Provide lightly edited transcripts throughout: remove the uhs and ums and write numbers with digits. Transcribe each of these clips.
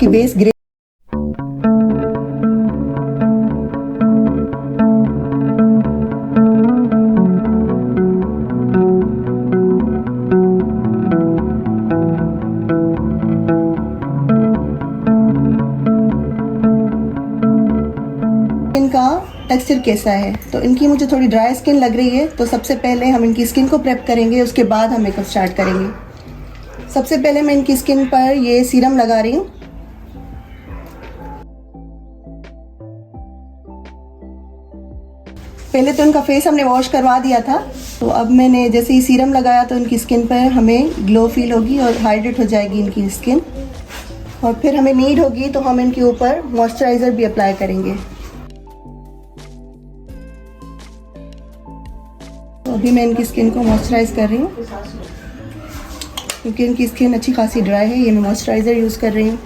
की base grey इनका texture कैसा है। तो इनकी मुझे थोड़ी ड्राई स्किन लग रही है, तो सबसे पहले हम इनकी स्किन को प्रेप करेंगे, उसके बाद हम मेकअप स्टार्ट करेंगे। सबसे पहले मैं इनकी स्किन पर ये सीरम लगा रही हूँ। पहले तो इनका फेस हमने वॉश करवा दिया था, तो अब मैंने जैसे ही सीरम लगाया तो इनकी स्किन पर हमें ग्लो फील होगी और हाइड्रेट हो जाएगी इनकी स्किन। और फिर हमें नीड होगी तो हम इनके ऊपर मॉइस्चराइज़र भी अप्लाई करेंगे। तो अभी मैं इनकी स्किन को मॉइस्चराइज कर रही हूँ, क्योंकि इनकी स्किन अच्छी खासी ड्राई है। ये मैं मॉइस्चराइज़र यूज़ कर रही हूँ।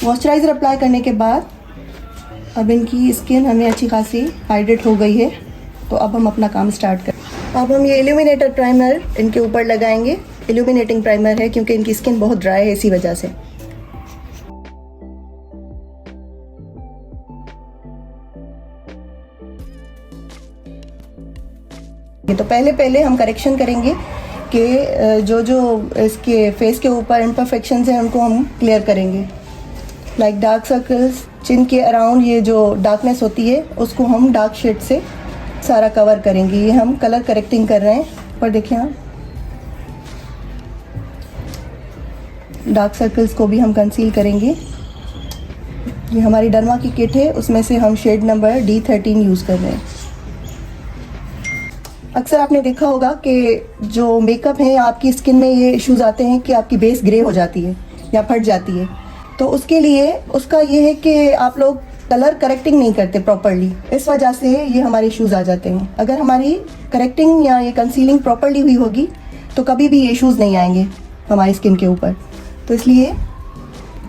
मॉइस्चराइज़र अप्लाई करने के बाद अब इनकी स्किन हमें अच्छी खासी हाइड्रेट हो गई है, तो अब हम अपना काम स्टार्ट करें। अब हम ये इल्यूमिनेटर प्राइमर इनके ऊपर लगाएंगे। इल्यूमिनेटिंग प्राइमर है क्योंकि इनकी स्किन बहुत ड्राई है, इसी वजह से। तो पहले हम करेक्शन करेंगे कि जो इसके फेस के ऊपर इम्परफेक्शंस हैं उनको हम क्लियर करेंगे। लाइक डार्क सर्कल्स, चिन के अराउंड ये जो डार्कनेस होती है उसको हम डार्क शेड से सारा कवर करेंगे। ये हम कलर करेक्टिंग कर रहे हैं। पर देखिए आप, डार्क सर्कल्स को भी हम कंसील करेंगे। ये हमारी डर्मा की किट है, उसमें से हम शेड नंबर D13 यूज़ कर रहे हैं। अक्सर आपने देखा होगा कि जो मेकअप है, आपकी स्किन में ये इश्यूज आते हैं कि आपकी बेस ग्रे हो जाती है या फट जाती है। तो उसके लिए उसका ये है कि आप लोग कलर करेक्टिंग नहीं करते प्रॉपरली, इस वजह से ये हमारे इश्यूज आ जाते हैं। अगर हमारी करेक्टिंग या ये कंसीलिंग प्रॉपरली हुई होगी तो कभी भी ये इश्यूज नहीं आएंगे हमारी स्किन के ऊपर। तो इसलिए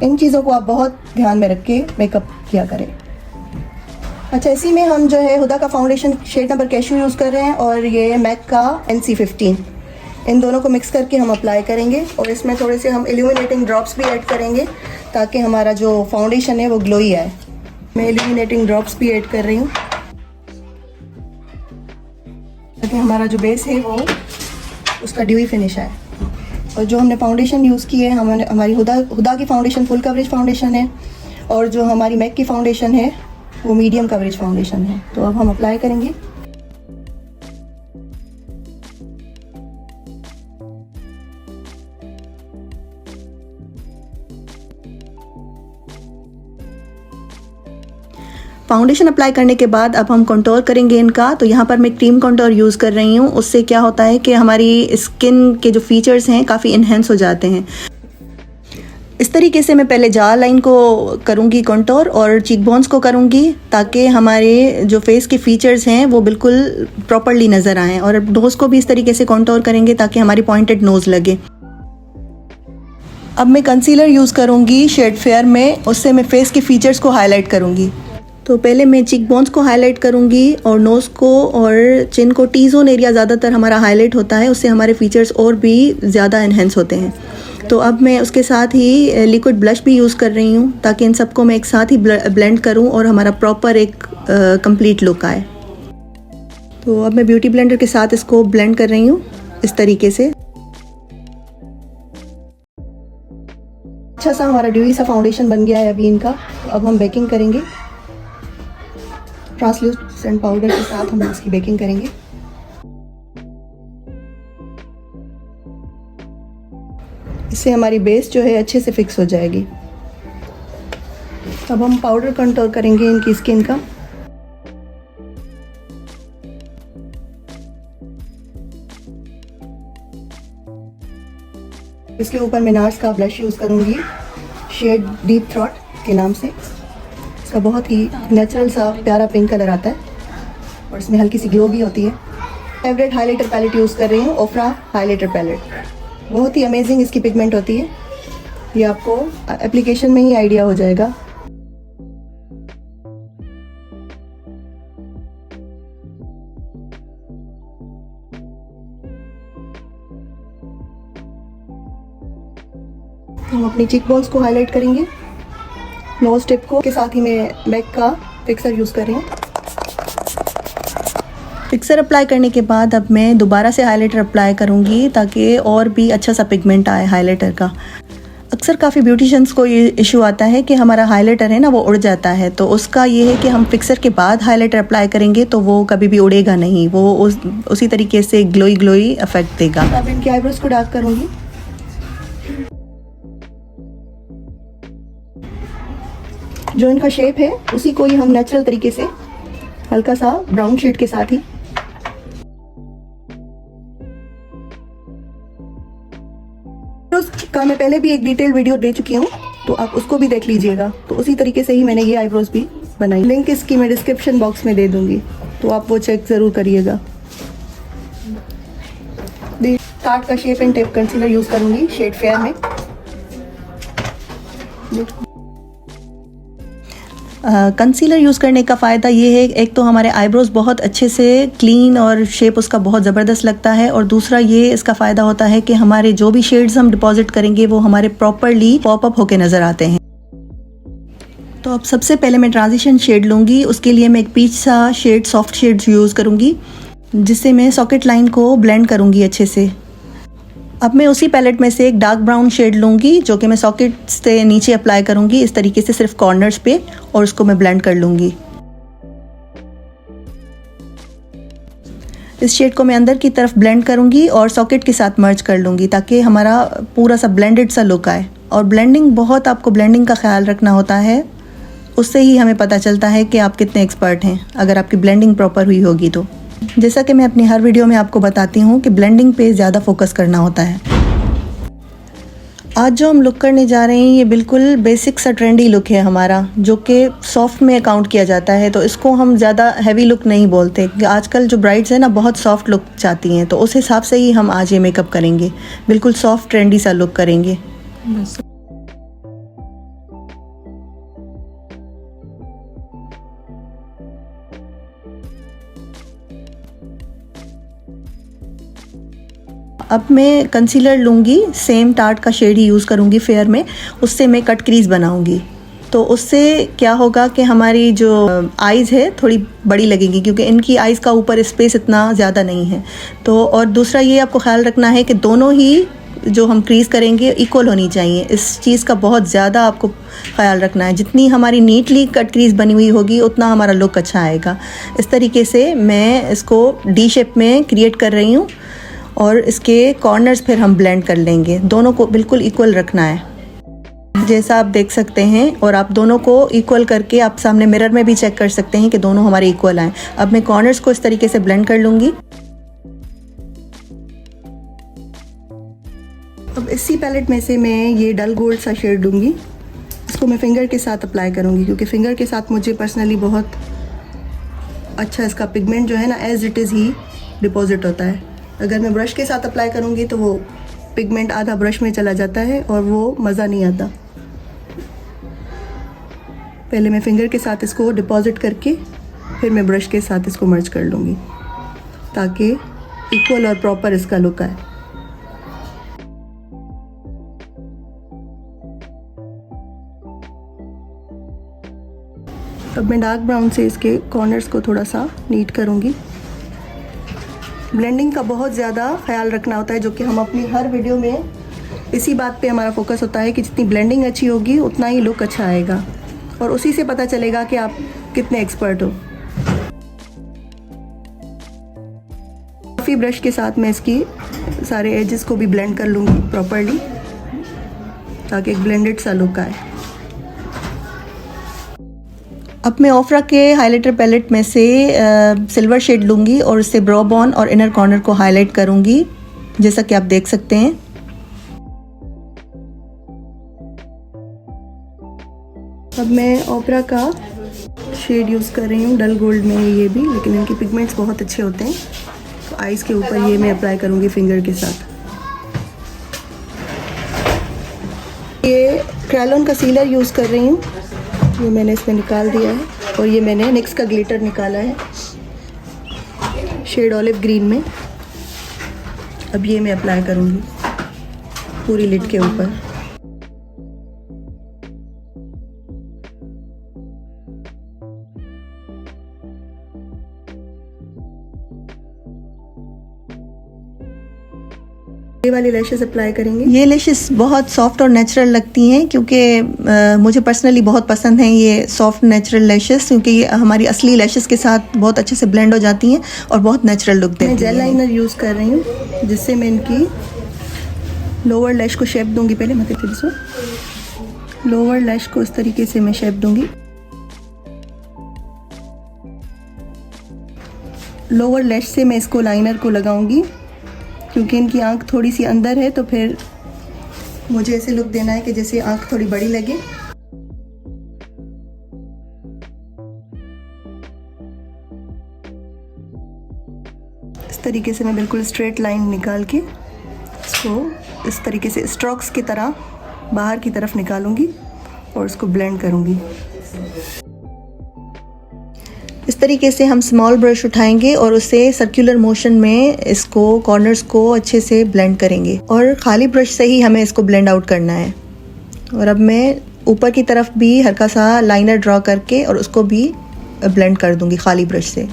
इन चीज़ों को आप बहुत ध्यान में रख के मेकअप किया करें। अच्छा, इसी में हम जो है हुदा का foundation shade number cashew use कर रहे हैं और ये मैक का NC15, इन दोनों को मिक्स करके हम अप्लाई करेंगे। और इसमें थोड़े से हम इल्यूमिनेटिंग ड्रॉप्स भी ऐड करेंगे ताकि हमारा जो फाउंडेशन है वो ग्लोई आए। मैं इल्यूमिनेटिंग ड्रॉप्स भी ऐड कर रही हूँ ताकि हमारा जो बेस है वो उसका ड्यूई फिनिश आए। और जो हमने फाउंडेशन यूज़ की है, हमारी हुदा की फाउंडेशन फुल कवरेज फाउंडेशन है, और जो हमारी मैक की फाउंडेशन है वो मीडियम कवरेज फाउंडेशन है। तो अब हम अप्लाई करेंगे। फाउंडेशन अप्लाई करने के बाद अब हम कंटूर करेंगे इनका। तो यहाँ पर मैं क्रीम कंटूर यूज़ कर रही हूँ। उससे क्या होता है कि हमारी स्किन के जो फीचर्स हैं काफ़ी इन्हेंस हो जाते हैं। इस तरीके से मैं पहले जॉ लाइन को करूँगी कंटूर और चीक बोन्स को करूँगी, ताकि हमारे जो फेस के फीचर्स हैं वो बिल्कुल प्रॉपरली नज़र आएँ। और नोज़ को भी इस तरीके से कंटूर करेंगे ताकि हमारी पॉइंटेड नोज़ लगे। अब मैं कंसीलर यूज़ करूँगी शेड फेयर में, उससे मैं फेस के फीचर्स को हाईलाइट करूँगी। तो पहले मैं चीक बोन्स को हाईलाइट करूँगी और नोज़ को और चिन को। टी जोन एरिया ज़्यादातर हमारा हाईलाइट होता है, उससे हमारे फीचर्स और भी ज़्यादा इन्हेंस होते हैं। तो अब मैं उसके साथ ही लिक्विड ब्लश भी यूज़ कर रही हूँ ताकि इन सबको मैं एक साथ ही ब्लेंड करूँ और हमारा प्रॉपर एक कंप्लीट लुक आए। तो अब मैं ब्यूटी ब्लेंडर के साथ इसको ब्लेंड कर रही हूँ इस तरीके से। अच्छा सा हमारा ड्यूई सा फाउंडेशन बन गया है अभी इनका। तो अब हम बेकिंग करेंगे। ट्रांसलूसेंट पाउडर के साथ हम इसकी बेकिंग करेंगे। इससे हमारी बेस जो है अच्छे से फिक्स हो जाएगी। अब हम पाउडर कंटूर करेंगे इनकी स्किन का। इसके ऊपर मैं नार्स का ब्लश यूज़ करूँगी, शेड डीप थ्रॉट के नाम से। इसका बहुत ही नेचुरल सा प्यारा पिंक कलर आता है और इसमें हल्की सी ग्लो भी होती है। फेवरेट हाइलाइटर पैलेट यूज़ कर रही हूँ, ओफ्रा हाइलाइटर पैलेट। बहुत ही अमेजिंग इसकी पिगमेंट होती है, ये आपको एप्लीकेशन में ही आइडिया हो जाएगा। हम अपनी चीक बोन्स को हाईलाइट करेंगे नोज टिप को, के साथ ही मैं मैक का फिक्सर यूज़ कर रही हूँ। फिक्सर अप्लाई करने के बाद अब मैं दोबारा से हाइलाइटर अप्लाई करूँगी ताकि और भी अच्छा सा पिगमेंट आए हाइलाइटर का। अक्सर काफ़ी ब्यूटिशियंस को ये इशू आता है कि हमारा हाइलाइटर है ना वो उड़ जाता है, तो उसका ये है कि हम फिक्सर के बाद हाइलाइटर अप्लाई करेंगे तो वो कभी भी उड़ेगा नहीं, वो उसी तरीके से ग्लोई इफेक्ट देगा। अब इनके आईब्रोज को डार्क करूँगी। जो इनका शेप है उसी को ही हम नेचुरल तरीके से हल्का सा ब्राउन शेड के साथ ही का मैं पहले भी एक डिटेल वीडियो दे चुकी हूँ, तो आप उसको भी देख लीजिएगा। तो उसी तरीके से ही मैंने ये आईब्रोज भी बनाई। लिंक इसकी मैं डिस्क्रिप्शन बॉक्स में दे दूंगी, तो आप वो चेक ज़रूर करिएगा। कार्ड का shape and tape concealer use करूँगी शेड फेयर में। कंसीलर यूज़ करने का फ़ायदा ये है, एक तो हमारे आईब्रोज बहुत अच्छे से क्लीन और शेप उसका बहुत ज़बरदस्त लगता है, और दूसरा ये इसका फ़ायदा होता है कि हमारे जो भी शेड्स हम डिपॉजिट करेंगे वो हमारे प्रॉपरली पॉप अप होके नज़र आते हैं। तो अब सबसे पहले मैं ट्रांजिशन शेड लूँगी। उसके लिए मैं एक पीच सा शेड, सॉफ्ट शेड्स यूज़ करूँगी, जिससे मैं सॉकेट लाइन को ब्लेंड करूँगी अच्छे से। अब मैं उसी पैलेट में से एक डार्क ब्राउन शेड लूँगी जो कि मैं सॉकेट से नीचे अप्लाई करूँगी इस तरीके से, सिर्फ कॉर्नर्स पे, और उसको मैं ब्लेंड कर लूँगी। इस शेड को मैं अंदर की तरफ ब्लेंड करूँगी और सॉकेट के साथ मर्ज कर लूँगी ताकि हमारा पूरा सा ब्लेंडेड सा लुक आए। और ब्लेंडिंग, बहुत आपको ब्लेंडिंग का ख्याल रखना होता है, उससे ही हमें पता चलता है कि आप कितने एक्सपर्ट हैं, अगर आपकी ब्लेंडिंग प्रॉपर हुई होगी तो। जैसा कि मैं अपनी हर वीडियो में आपको बताती हूँ कि ब्लेंडिंग पे ज़्यादा फोकस करना होता है। आज जो हम लुक करने जा रहे हैं ये बिल्कुल बेसिक सा ट्रेंडी लुक है हमारा, जो कि सॉफ्ट में काउंट किया जाता है, तो इसको हम ज़्यादा हैवी लुक नहीं बोलते। आजकल जो ब्राइड्स हैं ना बहुत सॉफ्ट लुक चाहती हैं, तो उस हिसाब से ही हम आज ये मेकअप करेंगे, बिल्कुल सॉफ्ट ट्रेंडी सा लुक करेंगे। अब मैं कंसीलर लूँगी, सेम टार्ट का शेड ही यूज़ करूँगी फेयर में, उससे मैं कट क्रीज बनाऊँगी। तो उससे क्या होगा कि हमारी जो आइज़ है थोड़ी बड़ी लगेगी, क्योंकि इनकी आइज़ का ऊपर स्पेस इतना ज़्यादा नहीं है। तो और दूसरा ये आपको ख्याल रखना है कि दोनों ही जो हम क्रीज करेंगे इक्वल होनी चाहिए। इस चीज़ का बहुत ज़्यादा आपको ख्याल रखना है। जितनी हमारी नीटली कट क्रीज बनी हुई होगी उतना हमारा लुक अच्छा आएगा। इस तरीके से मैं इसको डी शेप में क्रिएट कर रही हूँ, और इसके कॉर्नर्स फिर हम ब्लेंड कर लेंगे। दोनों को बिल्कुल इक्वल रखना है, जैसा आप देख सकते हैं। और आप दोनों को इक्वल करके आप सामने मिरर में भी चेक कर सकते हैं कि दोनों हमारे इक्वल आए। अब मैं कॉर्नर्स को इस तरीके से ब्लेंड कर लूँगी। अब इसी पैलेट में से मैं ये डल गोल्ड सा शेड लूँगी। इसको मैं फिंगर के साथ अप्लाई करूँगी, क्योंकि फिंगर के साथ मुझे पर्सनली बहुत अच्छा इसका पिगमेंट जो है ना एज इट इज़ ही डिपॉजिट होता है। अगर मैं ब्रश के साथ अप्लाई करूँगी तो वो पिगमेंट आधा ब्रश में चला जाता है और वो मज़ा नहीं आता। पहले मैं फिंगर के साथ इसको डिपॉजिट करके फिर मैं ब्रश के साथ इसको मर्ज कर लूँगी, ताकि इक्वल और प्रॉपर इसका लुक आए। अब मैं डार्क ब्राउन से इसके कॉर्नर्स को थोड़ा सा नीट करूँगी। ब्लेंडिंग का बहुत ज़्यादा ख्याल रखना होता है, जो कि हम अपनी हर वीडियो में इसी बात पे हमारा फोकस होता है कि जितनी ब्लेंडिंग अच्छी होगी उतना ही लुक अच्छा आएगा, और उसी से पता चलेगा कि आप कितने एक्सपर्ट हो। काफ़ी ब्रश के साथ मैं इसकी सारे एजेस को भी ब्लेंड कर लूँगी प्रॉपरली, ताकि एक ब्लेंडेड सा लुक आए। अब मैं ओफ्रा के हाइलाइटर पैलेट में से सिल्वर शेड लूँगी और इससे ब्रो बोन और इनर कॉर्नर को हाईलाइट करूँगी, जैसा कि आप देख सकते हैं। अब मैं ओफ्रा का शेड यूज़ कर रही हूँ, डल गोल्ड में है ये भी, लेकिन इनके पिगमेंट्स बहुत अच्छे होते हैं। तो आइज़ के ऊपर ये मैं अप्लाई करूँगी फिंगर के साथ। ये क्रेयॉन का सीलर यूज़ कर रही हूँ, ये मैंने इसमें निकाल दिया है, और ये मैंने निक्स का ग्लिटर निकाला है शेड ऑलिव ग्रीन में। अब ये मैं अप्लाई करूँगी पूरी लिड के ऊपर। वाली लैशेस अप्लाई करेंगे। ये लैशेस बहुत सॉफ्ट और नेचुरल लगती हैं क्योंकि मुझे पर्सनली बहुत पसंद हैं ये सॉफ्ट नेचुरल लैशेस, क्योंकि ये हमारी असली लैशेस के साथ बहुत अच्छे से ब्लेंड हो जाती हैं और बहुत नेचुरल लुक देती हैं। मैं जेल लाइनर यूज़ कर रही हूँ जिससे मैं इनकी लोअर लैश को शेप दूंगी। पहले मैं लोअर लैश को इस तरीके से मैं शेप दूंगी। लोअर लैश से मैं इसको लाइनर को लगाऊंगी क्योंकि इनकी आंख थोड़ी सी अंदर है, तो फिर मुझे ऐसे लुक देना है कि जैसे आंख थोड़ी बड़ी लगे। इस तरीके से मैं बिल्कुल स्ट्रेट लाइन निकाल के इसको इस तरीके से स्ट्रोक्स की तरह बाहर की तरफ निकालूंगी और उसको ब्लेंड करूंगी। इस तरीके से हम स्मॉल ब्रश उठाएंगे और उससे सर्कुलर मोशन में इसको कॉर्नर्स को अच्छे से ब्लेंड करेंगे और खाली ब्रश से ही हमें इसको ब्लेंड आउट करना है। और अब मैं ऊपर की तरफ भी हल्का सा लाइनर ड्रॉ करके और उसको भी ब्लेंड कर दूंगी खाली ब्रश से।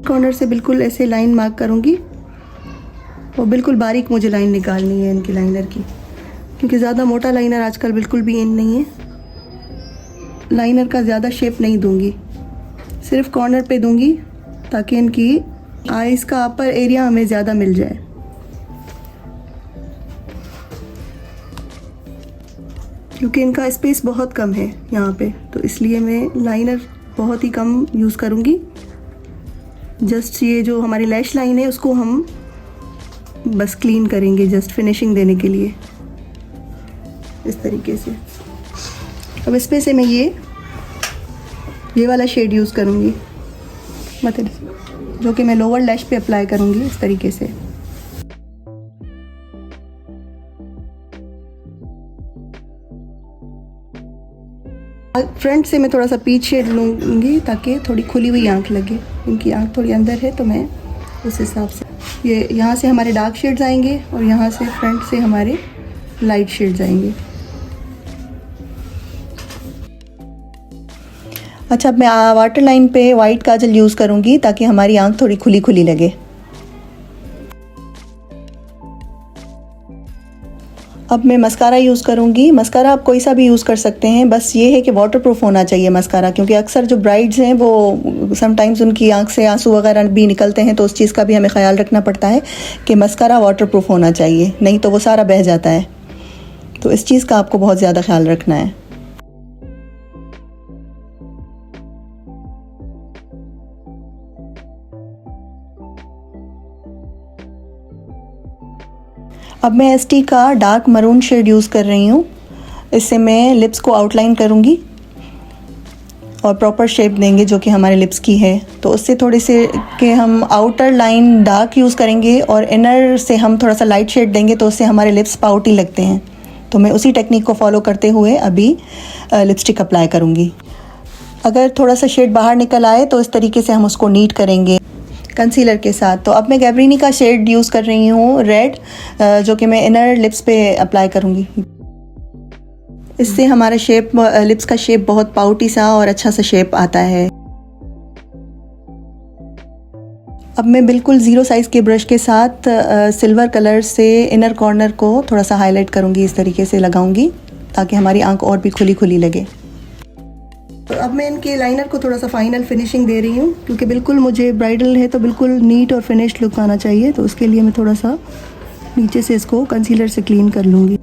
कॉर्नर से बिल्कुल ऐसे लाइन मार्क करूंगी और बिल्कुल बारीक मुझे लाइन निकालनी है इनकी लाइनर की, क्योंकि ज़्यादा मोटा लाइनर आजकल बिल्कुल भी इन नहीं है। लाइनर का ज़्यादा शेप नहीं दूंगी, सिर्फ कॉर्नर पे दूंगी ताकि इनकी आईज़ का अपर एरिया हमें ज़्यादा मिल जाए। क्योंकि इनका स्पेस बहुत कम है यहाँ पे, तो इसलिए मैं लाइनर बहुत ही कम यूज़ करूँगी। जस्ट ये जो हमारी लैश लाइन है उसको हम बस क्लीन करेंगे, जस्ट फिनिशिंग देने के लिए इस तरीके से। अब इसमें से मैं ये वाला शेड यूज़ करूँगी, मतलब जो कि मैं लोअर लैश पे अप्लाई करूँगी इस तरीके से। फ्रंट से मैं थोड़ा सा पीच शेड लूँगी ताकि थोड़ी खुली हुई आंख लगे। इनकी आंख थोड़ी अंदर है तो मैं उस हिसाब से ये यहाँ से हमारे डार्क शेड्स आएंगे और यहाँ से फ्रंट से हमारे लाइट शेड्स आएंगे। अच्छा, अब मैं वाटर लाइन पे वाइट काजल यूज़ करूँगी ताकि हमारी आंख थोड़ी खुली खुली लगे। अब मैं मस्कारा यूज़ करूँगी। मस्कारा आप कोई सा भी यूज़ कर सकते हैं, बस ये है कि वाटरप्रूफ होना चाहिए मस्कारा, क्योंकि अक्सर जो ब्राइड्स हैं वो समटाइम्स उनकी आंख से आंसू वगैरह भी निकलते हैं, तो उस चीज़ का भी हमें ख्याल रखना पड़ता है कि मस्कारा वाटरप्रूफ होना चाहिए, नहीं तो वो सारा बह जाता है। तो इस चीज़ का आपको बहुत ज़्यादा ख्याल रखना है। अब मैं एसटी का डार्क मरून शेड यूज़ कर रही हूँ। इससे मैं लिप्स को आउटलाइन करूँगी और प्रॉपर शेप देंगे जो कि हमारे लिप्स की है। तो उससे थोड़े से कि हम आउटर लाइन डार्क यूज़ करेंगे और इनर से हम थोड़ा सा लाइट शेड देंगे, तो उससे हमारे लिप्स पाउटी लगते हैं। तो मैं उसी टेक्निक को फॉलो करते हुए अभी लिपस्टिक अप्लाई करूँगी। अगर थोड़ा सा शेड बाहर निकल आए तो इस तरीके से हम उसको नीट करेंगे कंसीलर के साथ। तो अब मैं गैब्रिनी का शेड यूज़ कर रही हूँ रेड, जो कि मैं इनर लिप्स पे अप्लाई करूँगी। इससे हमारा शेप, लिप्स का शेप बहुत पाउटी सा और अच्छा सा शेप आता है। अब मैं बिल्कुल ज़ीरो साइज़ के ब्रश के साथ सिल्वर कलर से इनर कॉर्नर को थोड़ा सा हाईलाइट करूँगी, इस तरीके से लगाऊँगी ताकि हमारी आंख और भी खुली खुली लगे। तो अब मैं इनके लाइनर को थोड़ा सा फाइनल फिनिशिंग दे रही हूँ, क्योंकि बिल्कुल मुझे ब्राइडल है तो बिल्कुल नीट और फिनिश्ड लुक आना चाहिए। तो उसके लिए मैं थोड़ा सा नीचे से इसको कंसीलर से क्लीन कर लूँगी।